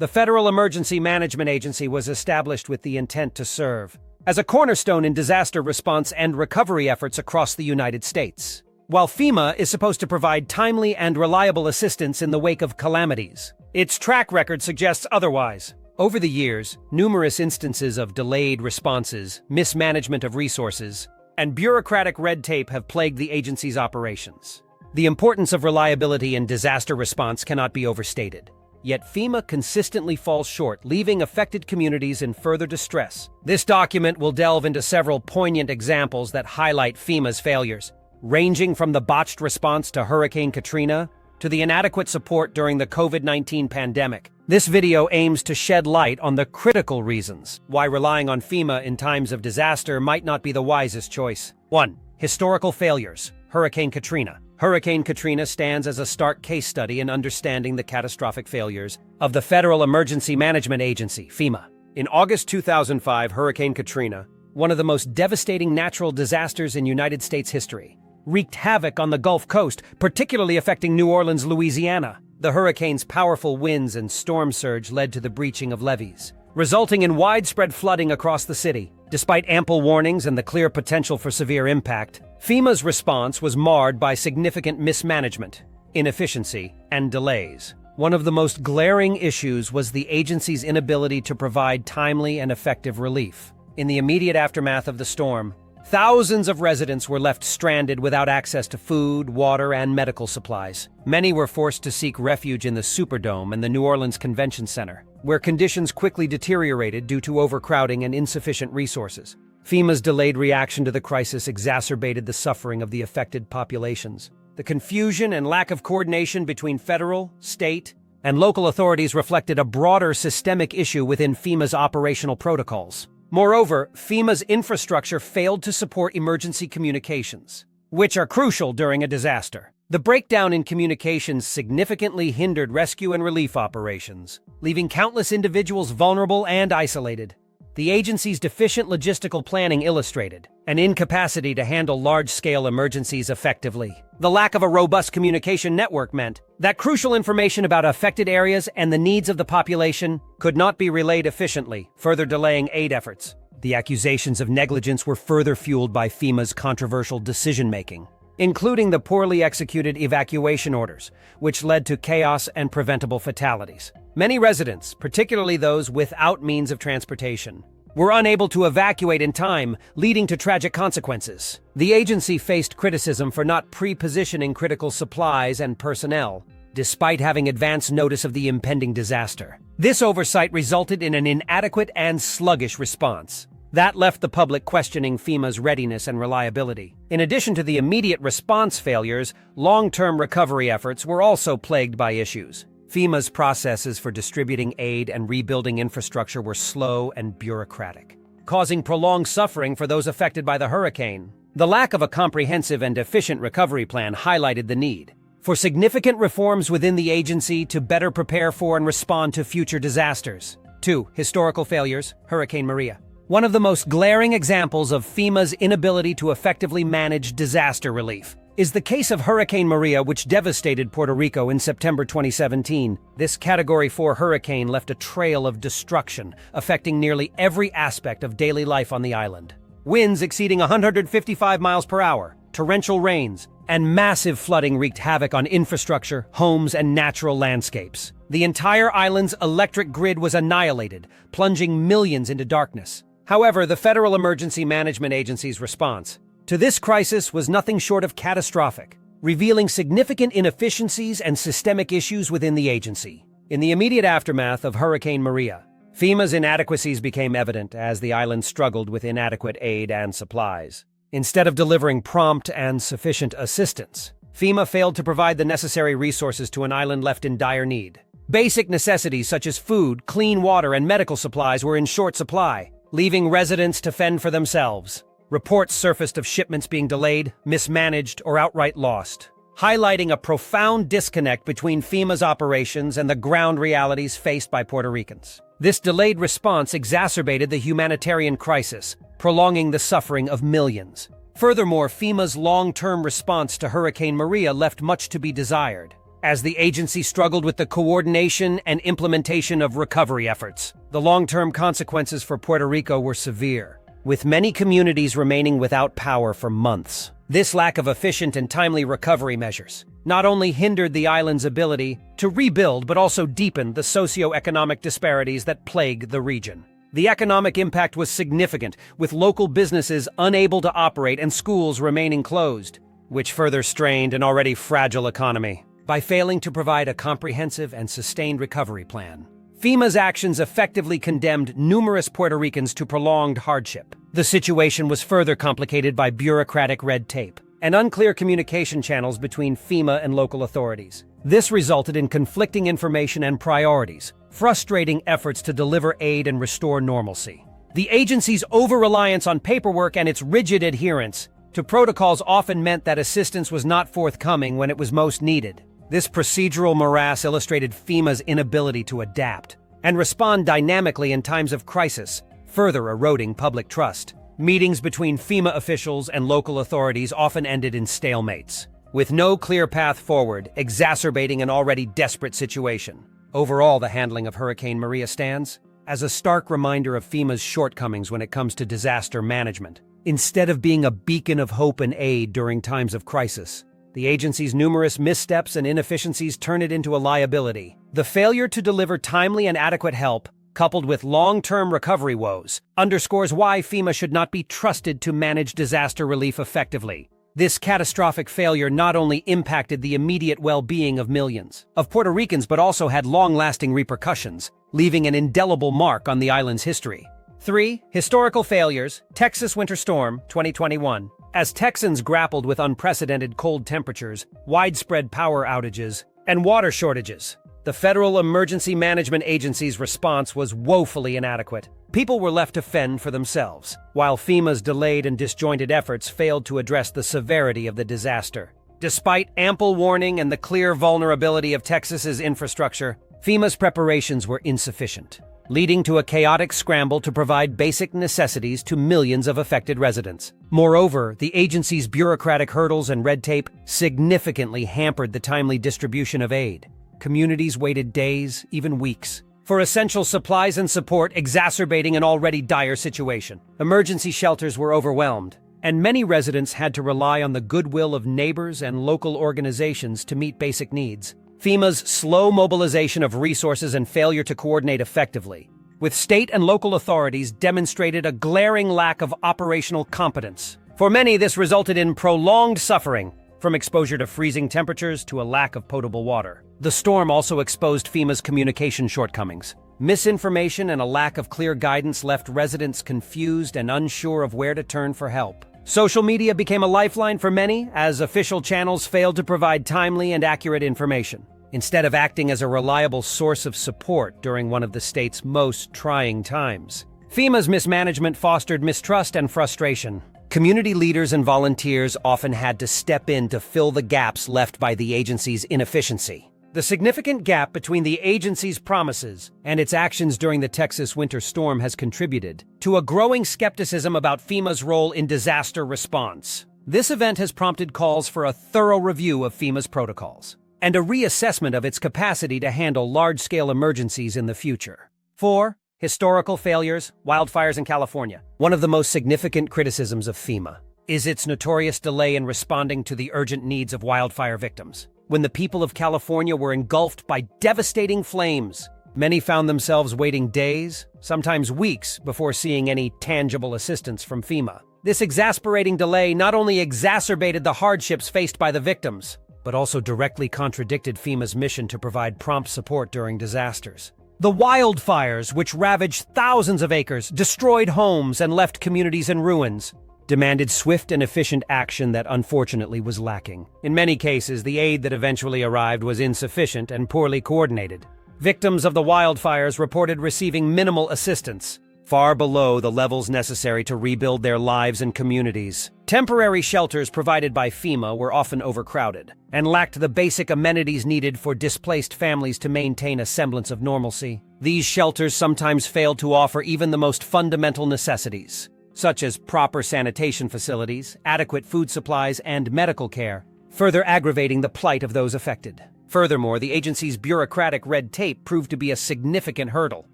The Federal Emergency Management Agency was established with the intent to serve as a cornerstone in disaster response and recovery efforts across the United States. While FEMA is supposed to provide timely and reliable assistance in the wake of calamities, its track record suggests otherwise. Over the years, numerous instances of delayed responses, mismanagement of resources, and bureaucratic red tape have plagued the agency's operations. The importance of reliability in disaster response cannot be overstated. Yet FEMA consistently falls short, leaving affected communities in further distress. This document will delve into several poignant examples that highlight FEMA's failures, ranging from the botched response to Hurricane Katrina to the inadequate support during the COVID-19 pandemic. This video aims to shed light on the critical reasons why relying on FEMA in times of disaster might not be the wisest choice. 1. Historical failures. Hurricane Katrina. Hurricane Katrina stands as a stark case study in understanding the catastrophic failures of the Federal Emergency Management Agency, FEMA. In August 2005, Hurricane Katrina, one of the most devastating natural disasters in United States history, wreaked havoc on the Gulf Coast, particularly affecting New Orleans, Louisiana. The hurricane's powerful winds and storm surge led to the breaching of levees, resulting in widespread flooding across the city. Despite ample warnings and the clear potential for severe impact, FEMA's response was marred by significant mismanagement, inefficiency, and delays. One of the most glaring issues was the agency's inability to provide timely and effective relief. In the immediate aftermath of the storm, thousands of residents were left stranded without access to food, water, and medical supplies. Many were forced to seek refuge in the Superdome and the New Orleans Convention Center, where conditions quickly deteriorated due to overcrowding and insufficient resources. FEMA's delayed reaction to the crisis exacerbated the suffering of the affected populations. The confusion and lack of coordination between federal, state, and local authorities reflected a broader systemic issue within FEMA's operational protocols. Moreover, FEMA's infrastructure failed to support emergency communications, which are crucial during a disaster. The breakdown in communications significantly hindered rescue and relief operations, leaving countless individuals vulnerable and isolated. The agency's deficient logistical planning illustrated an incapacity to handle large-scale emergencies effectively. The lack of a robust communication network meant that crucial information about affected areas and the needs of the population could not be relayed efficiently, further delaying aid efforts. The accusations of negligence were further fueled by FEMA's controversial decision-making, including the poorly executed evacuation orders, which led to chaos and preventable fatalities. Many residents, particularly those without means of transportation, were unable to evacuate in time, leading to tragic consequences. The agency faced criticism for not pre-positioning critical supplies and personnel, despite having advance notice of the impending disaster. This oversight resulted in an inadequate and sluggish response that left the public questioning FEMA's readiness and reliability. In addition to the immediate response failures, long-term recovery efforts were also plagued by issues. FEMA's processes for distributing aid and rebuilding infrastructure were slow and bureaucratic, causing prolonged suffering for those affected by the hurricane. The lack of a comprehensive and efficient recovery plan highlighted the need for significant reforms within the agency to better prepare for and respond to future disasters. 2. Historical failures. Hurricane Maria. One of the most glaring examples of FEMA's inability to effectively manage disaster relief is the case of Hurricane Maria, which devastated Puerto Rico in September 2017. This Category 4 hurricane left a trail of destruction, affecting nearly every aspect of daily life on the island. Winds exceeding 155 miles per hour, torrential rains, and massive flooding wreaked havoc on infrastructure, homes, and natural landscapes. The entire island's electric grid was annihilated, plunging millions into darkness. However, the Federal Emergency Management Agency's response to this crisis was nothing short of catastrophic, revealing significant inefficiencies and systemic issues within the agency. In the immediate aftermath of Hurricane Maria, FEMA's inadequacies became evident as the island struggled with inadequate aid and supplies. Instead of delivering prompt and sufficient assistance, FEMA failed to provide the necessary resources to an island left in dire need. Basic necessities such as food, clean water, and medical supplies were in short supply, leaving residents to fend for themselves. Reports surfaced of shipments being delayed, mismanaged, or outright lost, highlighting a profound disconnect between FEMA's operations and the ground realities faced by Puerto Ricans. This delayed response exacerbated the humanitarian crisis, prolonging the suffering of millions. Furthermore, FEMA's long-term response to Hurricane Maria left much to be desired. as the agency struggled with the coordination and implementation of recovery efforts. The long-term consequences for Puerto Rico were severe, with many communities remaining without power for months. This lack of efficient and timely recovery measures not only hindered the island's ability to rebuild but also deepened the socio-economic disparities that plague the region. The economic impact was significant, with local businesses unable to operate and schools remaining closed, which further strained an already fragile economy. By failing to provide a comprehensive and sustained recovery plan, FEMA's actions effectively condemned numerous Puerto Ricans to prolonged hardship. The situation was further complicated by bureaucratic red tape and unclear communication channels between FEMA and local authorities. This resulted in conflicting information and priorities, frustrating efforts to deliver aid and restore normalcy. The agency's over-reliance on paperwork and its rigid adherence to protocols often meant that assistance was not forthcoming when it was most needed. This procedural morass illustrated FEMA's inability to adapt and respond dynamically in times of crisis, further eroding public trust. Meetings between FEMA officials and local authorities often ended in stalemates, with no clear path forward, exacerbating an already desperate situation. Overall, the handling of Hurricane Maria stands as a stark reminder of FEMA's shortcomings when it comes to disaster management. Instead of being a beacon of hope and aid during times of crisis, the agency's numerous missteps and inefficiencies turn it into a liability. The failure to deliver timely and adequate help, coupled with long-term recovery woes, underscores why FEMA should not be trusted to manage disaster relief effectively. This catastrophic failure not only impacted the immediate well-being of millions of Puerto Ricans but also had long-lasting repercussions, leaving an indelible mark on the island's history. 3. Historical failures. Texas winter storm, 2021. As Texans grappled with unprecedented cold temperatures, widespread power outages, and water shortages, the Federal Emergency Management Agency's response was woefully inadequate. People were left to fend for themselves, while FEMA's delayed and disjointed efforts failed to address the severity of the disaster. Despite ample warning and the clear vulnerability of Texas's infrastructure, FEMA's preparations were insufficient, leading to a chaotic scramble to provide basic necessities to millions of affected residents. Moreover, the agency's bureaucratic hurdles and red tape significantly hampered the timely distribution of aid. Communities waited days, even weeks, for essential supplies and support, exacerbating an already dire situation. Emergency shelters were overwhelmed, and many residents had to rely on the goodwill of neighbors and local organizations to meet basic needs. FEMA's slow mobilization of resources and failure to coordinate effectively with state and local authorities demonstrated a glaring lack of operational competence. For many, this resulted in prolonged suffering, from exposure to freezing temperatures to a lack of potable water. The storm also exposed FEMA's communication shortcomings. Misinformation and a lack of clear guidance left residents confused and unsure of where to turn for help. Social media became a lifeline for many, as official channels failed to provide timely and accurate information, instead of acting as a reliable source of support during one of the state's most trying times. FEMA's mismanagement fostered mistrust and frustration. Community leaders and volunteers often had to step in to fill the gaps left by the agency's inefficiency. The significant gap between the agency's promises and its actions during the Texas winter storm has contributed to a growing skepticism about FEMA's role in disaster response. This event has prompted calls for a thorough review of FEMA's protocols and a reassessment of its capacity to handle large-scale emergencies in the future. 4. Historical failures. Wildfires in California. One of the most significant criticisms of FEMA is its notorious delay in responding to the urgent needs of wildfire victims. When the people of California were engulfed by devastating flames, many found themselves waiting days, sometimes weeks, before seeing any tangible assistance from FEMA. This exasperating delay not only exacerbated the hardships faced by the victims, but also directly contradicted FEMA's mission to provide prompt support during disasters. The wildfires, which ravaged thousands of acres, destroyed homes, and left communities in ruins, demanded swift and efficient action that unfortunately was lacking. In many cases, the aid that eventually arrived was insufficient and poorly coordinated. Victims of the wildfires reported receiving minimal assistance, far below the levels necessary to rebuild their lives and communities. Temporary shelters provided by FEMA were often overcrowded and lacked the basic amenities needed for displaced families to maintain a semblance of normalcy. These shelters sometimes failed to offer even the most fundamental necessities, such as proper sanitation facilities, adequate food supplies, and medical care, further aggravating the plight of those affected. Furthermore, the agency's bureaucratic red tape proved to be a significant hurdle,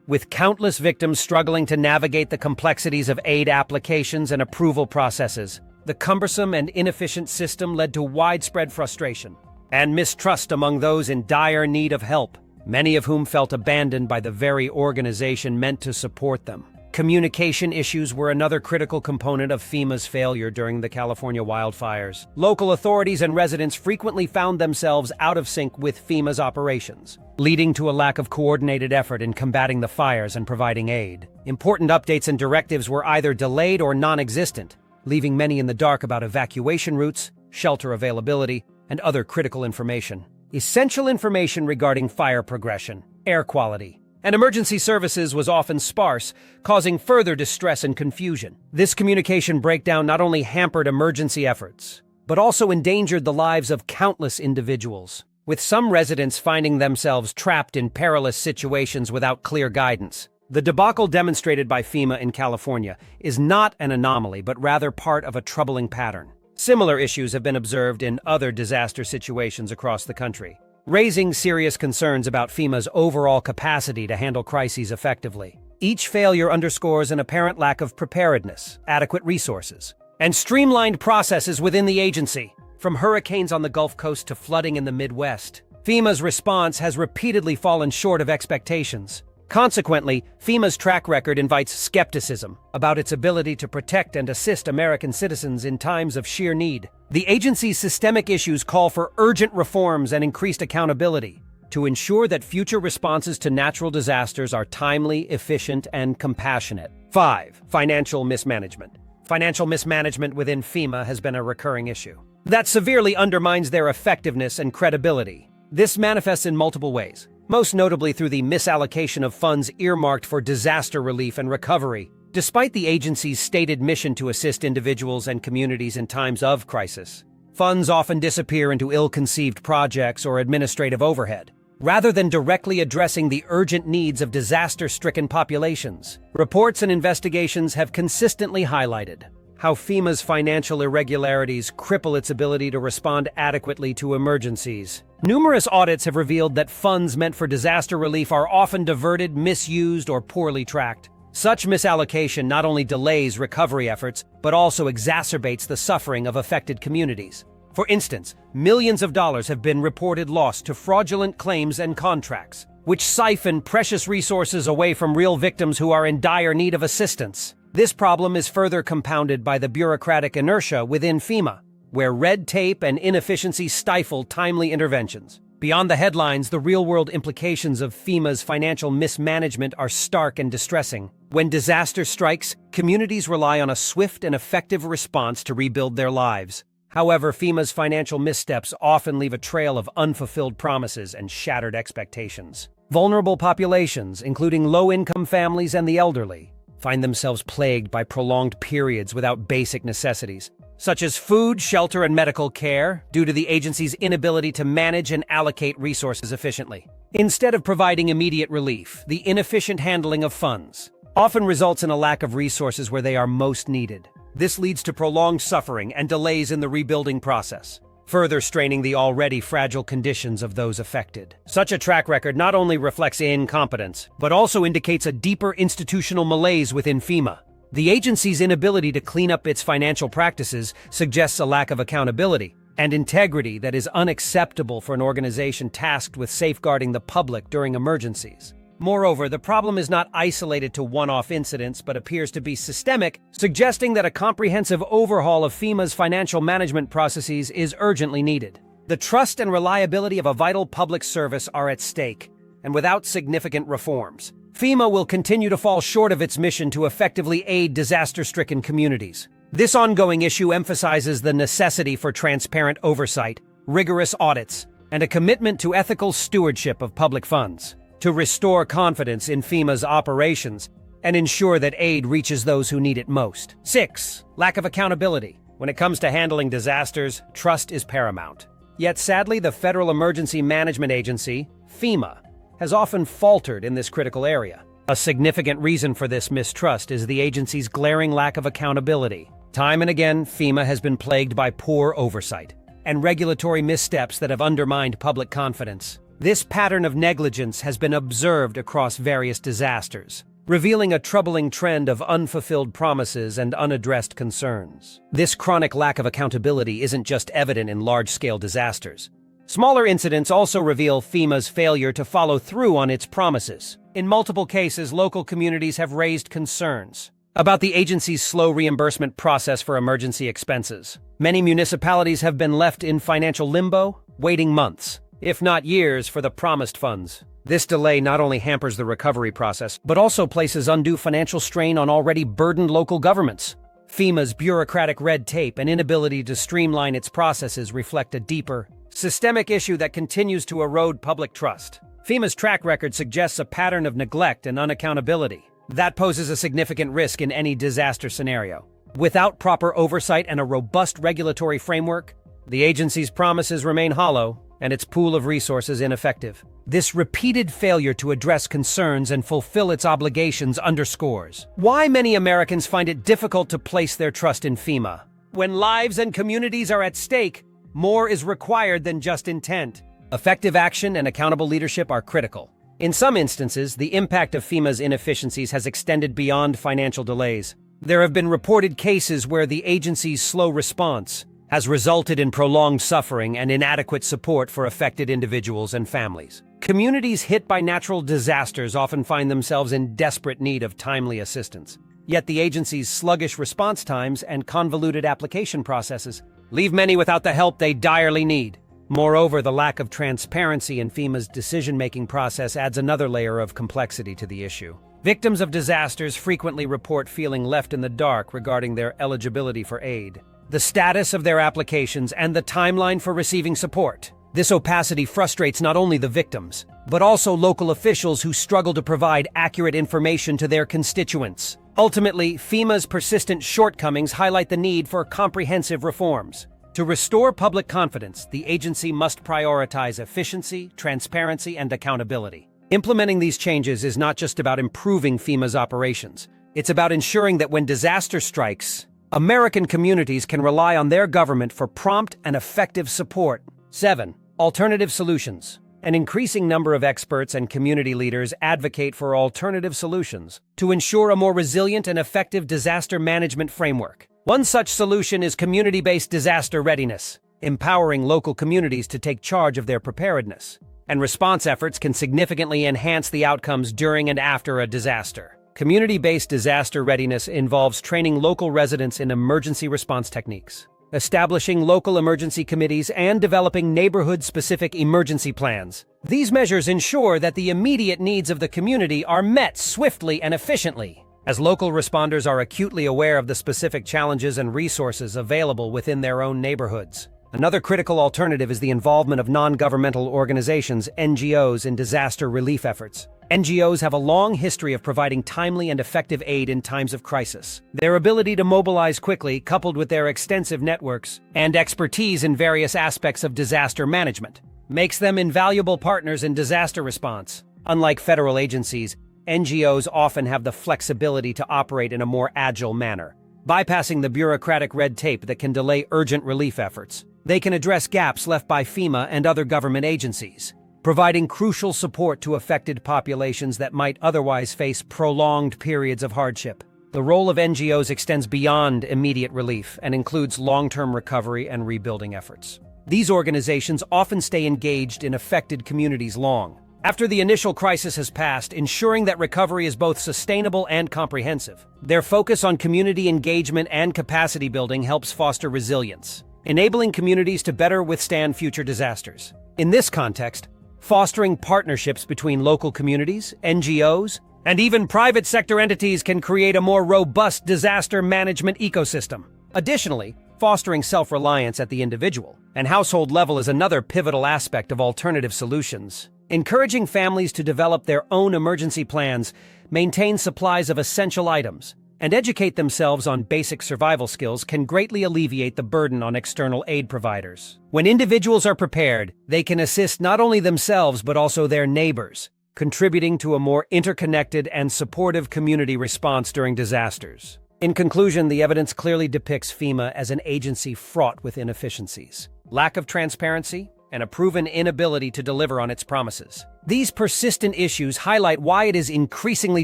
with countless victims struggling to navigate the complexities of aid applications and approval processes. The cumbersome and inefficient system led to widespread frustration and mistrust among those in dire need of help, many of whom felt abandoned by the very organization meant to support them. Communication issues were another critical component of FEMA's failure during the California wildfires. Local authorities and residents frequently found themselves out of sync with FEMA's operations, leading to a lack of coordinated effort in combating the fires and providing aid. Important updates and directives were either delayed or non-existent, leaving many in the dark about evacuation routes, shelter availability, and other critical information. Essential information regarding fire progression, air quality, and emergency services was often sparse, causing further distress and confusion. This communication breakdown not only hampered emergency efforts, but also endangered the lives of countless individuals, with some residents finding themselves trapped in perilous situations without clear guidance. The debacle demonstrated by FEMA in California is not an anomaly, but rather part of a troubling pattern. Similar issues have been observed in other disaster situations across the country, raising serious concerns about FEMA's overall capacity to handle crises effectively. Each failure underscores an apparent lack of preparedness, adequate resources, and streamlined processes within the agency. From hurricanes on the Gulf Coast to flooding in the Midwest, FEMA's response has repeatedly fallen short of expectations. Consequently, FEMA's track record invites skepticism about its ability to protect and assist American citizens in times of sheer need. The agency's systemic issues call for urgent reforms and increased accountability to ensure that future responses to natural disasters are timely, efficient, and compassionate. 5. Financial mismanagement. Financial mismanagement within FEMA has been a recurring issue that severely undermines their effectiveness and credibility. This manifests in multiple ways, most notably through the misallocation of funds earmarked for disaster relief and recovery. Despite the agency's stated mission to assist individuals and communities in times of crisis, funds often disappear into ill-conceived projects or administrative overhead, rather than directly addressing the urgent needs of disaster-stricken populations. Reports and investigations have consistently highlighted how FEMA's financial irregularities cripple its ability to respond adequately to emergencies. Numerous audits have revealed that funds meant for disaster relief are often diverted, misused, or poorly tracked. Such misallocation not only delays recovery efforts, but also exacerbates the suffering of affected communities. For instance, millions of dollars have been reported lost to fraudulent claims and contracts, which siphon precious resources away from real victims who are in dire need of assistance. This problem is further compounded by the bureaucratic inertia within FEMA, where red tape and inefficiencies stifle timely interventions. Beyond the headlines, the real-world implications of FEMA's financial mismanagement are stark and distressing. When disaster strikes, communities rely on a swift and effective response to rebuild their lives. However, FEMA's financial missteps often leave a trail of unfulfilled promises and shattered expectations. Vulnerable populations, including low-income families and the elderly, find themselves plagued by prolonged periods without basic necessities, such as food, shelter, and medical care, due to the agency's inability to manage and allocate resources efficiently. Instead of providing immediate relief, the inefficient handling of funds often results in a lack of resources where they are most needed. This leads to prolonged suffering and delays in the rebuilding process, further straining the already fragile conditions of those affected. Such a track record not only reflects incompetence, but also indicates a deeper institutional malaise within FEMA. The agency's inability to clean up its financial practices suggests a lack of accountability and integrity that is unacceptable for an organization tasked with safeguarding the public during emergencies. Moreover, the problem is not isolated to one-off incidents but appears to be systemic, suggesting that a comprehensive overhaul of FEMA's financial management processes is urgently needed. The trust and reliability of a vital public service are at stake, and without significant reforms, FEMA will continue to fall short of its mission to effectively aid disaster-stricken communities. This ongoing issue emphasizes the necessity for transparent oversight, rigorous audits, and a commitment to ethical stewardship of public funds to restore confidence in FEMA's operations and ensure that aid reaches those who need it most. 6. Lack of accountability. When it comes to handling disasters, trust is paramount. Yet sadly, the Federal Emergency Management Agency, FEMA, has often faltered in this critical area. A significant reason for this mistrust is the agency's glaring lack of accountability. Time and again, FEMA has been plagued by poor oversight, and regulatory missteps that have undermined public confidence. This pattern of negligence has been observed across various disasters, revealing a troubling trend of unfulfilled promises and unaddressed concerns. This chronic lack of accountability isn't just evident in large-scale disasters. Smaller incidents also reveal FEMA's failure to follow through on its promises. In multiple cases, local communities have raised concerns about the agency's slow reimbursement process for emergency expenses. Many municipalities have been left in financial limbo, waiting months, if not years, for the promised funds. This delay not only hampers the recovery process, but also places undue financial strain on already burdened local governments. FEMA's bureaucratic red tape and inability to streamline its processes reflect a deeper, systemic issue that continues to erode public trust. FEMA's track record suggests a pattern of neglect and unaccountability. That poses a significant risk in any disaster scenario. Without proper oversight and a robust regulatory framework, the agency's promises remain hollow and its pool of resources ineffective. This repeated failure to address concerns and fulfill its obligations underscores why many Americans find it difficult to place their trust in FEMA. When lives and communities are at stake, more is required than just intent. Effective action and accountable leadership are critical. In some instances, the impact of FEMA's inefficiencies has extended beyond financial delays. There have been reported cases where the agency's slow response has resulted in prolonged suffering and inadequate support for affected individuals and families. Communities hit by natural disasters often find themselves in desperate need of timely assistance. Yet the agency's sluggish response times and convoluted application processes leave many without the help they direly need. Moreover, the lack of transparency in FEMA's decision-making process adds another layer of complexity to the issue. Victims of disasters frequently report feeling left in the dark regarding their eligibility for aid, the status of their applications, and the timeline for receiving support. This opacity frustrates not only the victims, but also local officials who struggle to provide accurate information to their constituents. Ultimately, FEMA's persistent shortcomings highlight the need for comprehensive reforms. To restore public confidence, the agency must prioritize efficiency, transparency, and accountability. Implementing these changes is not just about improving FEMA's operations. It's about ensuring that when disaster strikes, American communities can rely on their government for prompt and effective support. 7. Alternative solutions. An increasing number of experts and community leaders advocate for alternative solutions to ensure a more resilient and effective disaster management framework. One such solution is community-based disaster readiness, empowering local communities to take charge of their preparedness and response efforts can significantly enhance the outcomes during and after a disaster. Community-based disaster readiness involves training local residents in emergency response techniques, establishing local emergency committees, and developing neighborhood-specific emergency plans. These measures ensure that the immediate needs of the community are met swiftly and efficiently, as local responders are acutely aware of the specific challenges and resources available within their own neighborhoods. Another critical alternative is the involvement of non-governmental organizations, NGOs, in disaster relief efforts. NGOs have a long history of providing timely and effective aid in times of crisis. Their ability to mobilize quickly, coupled with their extensive networks and expertise in various aspects of disaster management, makes them invaluable partners in disaster response. Unlike federal agencies, NGOs often have the flexibility to operate in a more agile manner, bypassing the bureaucratic red tape that can delay urgent relief efforts. They can address gaps left by FEMA and other government agencies, providing crucial support to affected populations that might otherwise face prolonged periods of hardship. The role of NGOs extends beyond immediate relief and includes long-term recovery and rebuilding efforts. These organizations often stay engaged in affected communities long after the initial crisis has passed, ensuring that recovery is both sustainable and comprehensive. Their focus on community engagement and capacity building helps foster resilience, enabling communities to better withstand future disasters. In this context, fostering partnerships between local communities, NGOs, and even private sector entities can create a more robust disaster management ecosystem. Additionally, fostering self-reliance at the individual and household level is another pivotal aspect of alternative solutions. Encouraging families to develop their own emergency plans, maintain supplies of essential items, and educate themselves on basic survival skills can greatly alleviate the burden on external aid providers. When individuals are prepared, they can assist not only themselves but also their neighbors, contributing to a more interconnected and supportive community response during disasters. In conclusion, the evidence clearly depicts FEMA as an agency fraught with inefficiencies. lack of transparency, and a proven inability to deliver on its promises. These persistent issues highlight why it is increasingly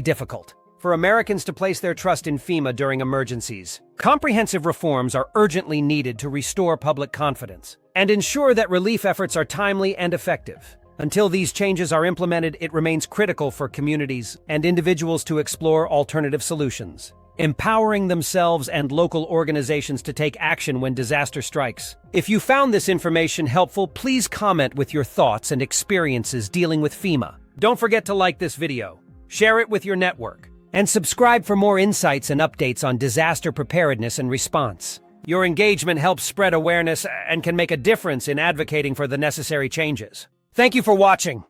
difficult for Americans to place their trust in FEMA during emergencies. Comprehensive reforms are urgently needed to restore public confidence and ensure that relief efforts are timely and effective. Until these changes are implemented, it remains critical for communities and individuals to explore alternative solutions, empowering themselves and local organizations to take action when disaster strikes. If you found this information helpful, please comment with your thoughts and experiences dealing with FEMA. Don't forget to like this video, share it with your network, and subscribe for more insights and updates on disaster preparedness and response. Your engagement helps spread awareness and can make a difference in advocating for the necessary changes. Thank you for watching.